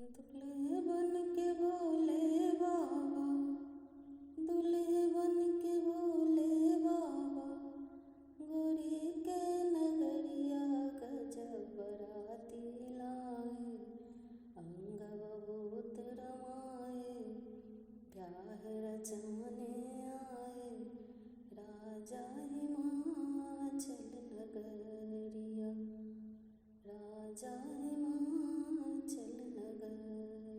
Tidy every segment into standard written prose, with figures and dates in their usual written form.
दूल्हे बन के बोले बाबा, दूल्हे बन के बोले बाबा, गोरी के नगरिया गजब बराती लाए, अंगव बहुत रमाए, ब्याह रचाने आए, राजा हिमाचल नगरिया, राजा हिमाचल नगरिया।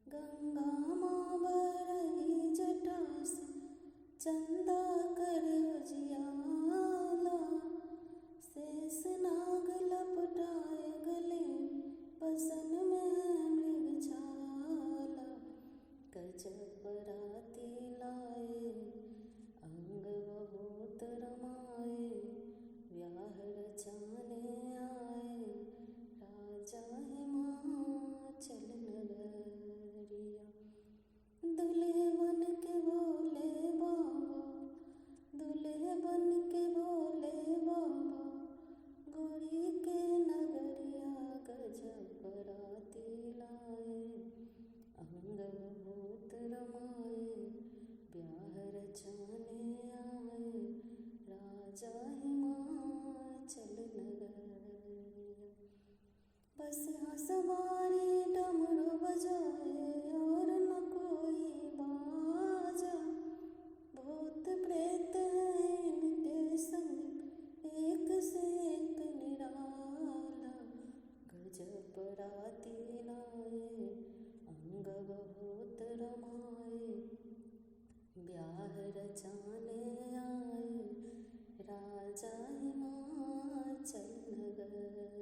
गंगा माँ बरही जटा से चंदा कर उजियाला, शेष नाग लपटाए गले बसन में मृगछाला, गजब बराती लाए, अंग बहुत रमाए, ब्याह रचाने आए, राजा हिमाचल नगरिया। दूल्हे बन के बोले बाबा, दूल्हे बन के बोले बाबा, गोरी के नगरिया गजब बराती लाए, अंग बहुत रमाए, ब्याह रचाने आए, राजा हिमाचल नगरिया। बस सवारी डमरू बजाए और न कोई बाजा, भूत प्रेत हैं इनके संग एक से एक निराला, गजब बराती लाए, अंग बहुत रमाए, ब्याह रचाने आए, राजा हिमाचल नगरिया,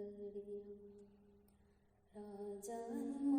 राजा हिमाचल